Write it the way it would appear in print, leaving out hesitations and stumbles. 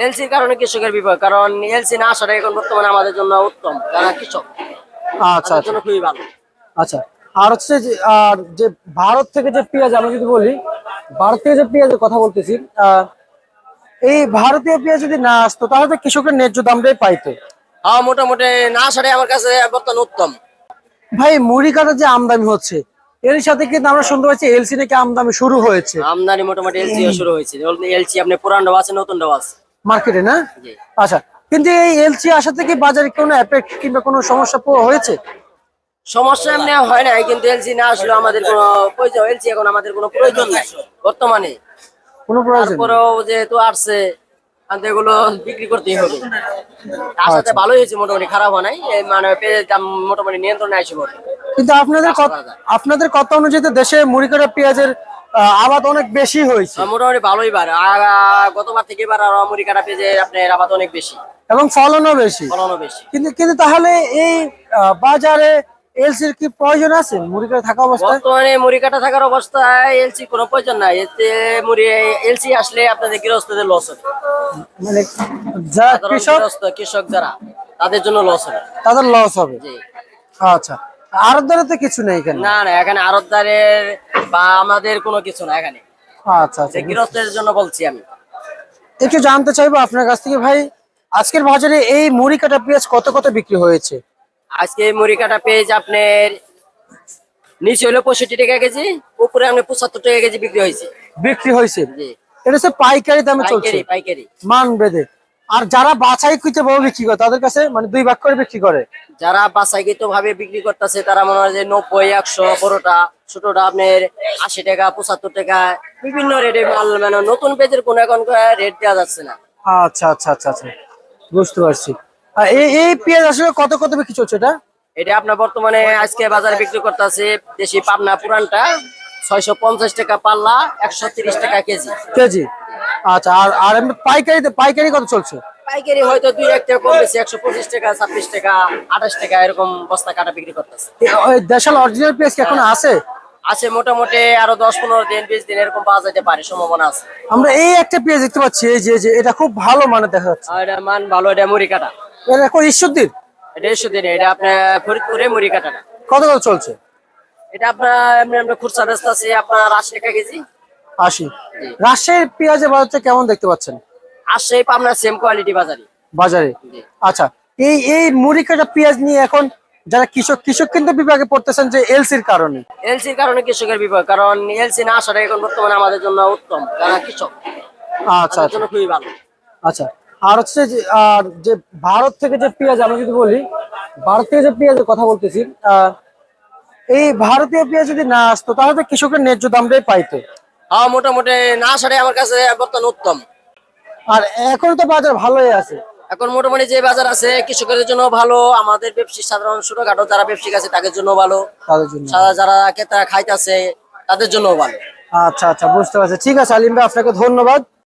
এলসির কারণে কৃষকের বিপদ, কারণ এলসি না আসাটা এখন বর্তমানে আমাদের জন্য উত্তম, যারা কৃষক আচ্ছা তাদের আচ্ছা জন্য খুবই ভালো। আচ্ছা। আর হচ্ছে যে যে ভারত থেকে যে পেঁয়াজ, আমি যদি বলি ভারত থেকে যে পেঁয়াজের কথা বলতেছি, এই ভারতীয় পেঁয়াজ যদি না আসতো তাহলে তো কৃষকের ন্যায্য দামটাই পাইতো। হ্যাঁ, মোটামুটি না আসাটাই আমার কাছে বর্তমানে উত্তম। ভাই মুড়ি কাটার যে আমদানি হচ্ছে, এর সাথে কিন্তু আমরা শুনতে পাচ্ছি এলসি নাকি আমদানি শুরু হয়েছে আমদানি মোটামুটি এলসি শুরু হয়েছে। এলসি আপনি পুরানটাও আছে, নতুনটাও আছে। মার্কেটে, না? জি। আচ্ছা, কিন্তু এই এলসি আসা থেকে বাজারে কোনো এফেক্ট কিংবা কোনো সমস্যা হয়েছে? সমস্যা এমনি হয় নাই, কিন্তু এলসি না আসলে আমাদের কোনো প্রয়োজন, এলসি এখন আমাদের কোনো প্রয়োজন নাই বর্তমানে। কোনো প্রয়োজন নেই। তারপরেও যেহেতু আসছে, আমাদের এগুলো বিক্রি করতেই হবে। আসাতে আচ্ছা, ভালোই হয়েছে, মোটামুটি খারাপ হয় নাই। এই মানে পেঁয়াজের দাম মোটামুটি নিয়ন্ত্রণে আসে বলে। কিন্তু আপনাদের কথা অনুযায়ী তো দেশে মুড়ি কাটা পেঁয়াজের আবাদ অনেক বেশি হয়েছে মোটামুটি ভালোই বার, গতবার থেকে এবার আর আমেরিকাটা পেঁয়াজে আপনার আবাদ অনেক বেশি, এবং ফলনও বেশি। ফলনও বেশি। কিন্তু কিন্তু তাহলে এই বাজারে এলসির কি প্রয়োজন আছে মুড়ি কাটা থাকা অবস্থায়? বর্তমানে মুড়ি কাটা থাকার অবস্থায় এলসি কোনো প্রয়োজন নাই। এতে মুড়ি এলসি আসলে আপনাদের গৃহস্থদের লস হবে, মানে যারা সাধারণ কৃষক কৃষক যারা, তাদের জন্য লস হবে। তাদের লস হবে। জি। আচ্ছা, আড়তদারে তো কিছু নেই এখানে? না না, এখানে আড়তদারের বা আমাদের কোনো কিছু না এখানে। আচ্ছা আচ্ছা, গৃহস্থের জন্য বলছি আমি। একটু জানতে চাইবো আপনার কাছ থেকে ভাই, আজকের বাজারে এই মুড়ি কাটা পেঁয়াজ কত কত বিক্রি হয়েছে? আজকে মুড়ি কাটা পেঁয়াজ আপনার নিচে হলো 65 টাকা কেজি, উপরে আপনি 75 টাকা কেজি বিক্রি হয়েছে। বিক্রি হয়েছে? জি। এটা হচ্ছে পাইকারি দামে চলছে, পাইকারি পাইকারি। মান বেঁধে। আর যারা বাছাই করতে ভাবে বিক্রি করে তাদের কাছে মানে দুই ভাগ করে বিক্রি করে? যারা বাছাইকৃত ভাবে বিক্রি করতেছে তারা মনে হয় যে 90, 100, বড়টা ছোটটা আপনার 80 টাকা, 75 টাকা, বিভিন্ন রেটে মাল। মানে নতুন পেঁয়াজের কোনো এখন রেট দেওয়া যাচ্ছে না। আচ্ছা আচ্ছা আচ্ছা আচ্ছা, বুঝতে পারছি। আর এই এই পেঁয়াজ আসলে কত কত বিক্রি চলছে এটা? এটা আপনার বর্তমানে আজকে বাজারে বিক্রি করতেছে দেশি পাবনা পুরানটা 650 টাকা পাল্লা, 130 টাকা কেজি। কেজি? আচ্ছা, আর আর এমনি পাইকারি কত চলছে? পাইকারি হয়তো 2-1 টাকা কম বেশি, 125 টাকা, 26 টাকা, 28 টাকা এরকম বস্তা কাটা বিক্রি করতেছে। ওই দেশাল অরিজিনাল পেঁয়াজ কি এখন আছে? আছে মোটামুটি, আরো 10-15 দিন 20 দিন এরকম পাওয়া যেতে পারে, সম্ভাবনা আছে। আমরা এই একটা পেঁয়াজ দেখতে পাচ্ছি, এই যে এটা খুব ভালো মানে দেখা যাচ্ছে। আর এটা মান ভালো, এটা মুড়ি কাটা। এটা কোন ঈশ্বরদীর? এটা 100 দিনে, এটা আপনার ফরিদপুরে মুড়ি কাটাটা। কত কত চলছে? এটা আপনার এমনি আমরা খুচরা বেচতে আছে আপনার 80 টাকা কেজি। 80? রাজশাহীর পেঁয়াজের বাজারটা কেমন দেখতে পাচ্ছেন আসছে পাবনা সেম কোয়ালিটি বাজারে। বাজারে? জি। আচ্ছা, এই এই মুড়ি কাটা পেঁয়াজ নিয়ে এখন যারা কৃষক কিন্তু বিভাগে পড়তেছেন যে এলসির কারণে। এলসির কারণে কৃষকের বিপদ, কারণ এলসি না আসাটা এখন বর্তমানে আমাদের জন্য উত্তম, যারা কৃষক আচ্ছা তাদের আচ্ছা জন্য খুবই ভালো। আচ্ছা। আর হচ্ছে যে যে ভারত থেকে যে পেঁয়াজ, আমি যদি বলি ভারত থেকে যে পেঁয়াজের কথা বলতেছি, এই ভারতীয় পেঁয়াজ যদি না আসতো তাহলে তো কৃষকের ন্যায্য দামটাই পাইতো। হ্যাঁ, মোটামুটি না আসাটাই আমার কাছে বর্তমানে উত্তম। আর এখন তো বাজার ভালোই আছে। এখন মোটামুটি যে বাজার আছে কৃষকের জন্য ভালো, আমাদের ব্যবসায়ী সাধারণ ছোটখাটো যারা ব্যবসায়িক আছে তাদের জন্য ভালো, তাদের জন্য। যারা ক্রেতা খাইতেছে তাদের জন্য ভালো। আচ্ছা আচ্ছা, বুঝতে পারছি। ঠিক আছে আলিম ভাই, আপনাকে ধন্যবাদ।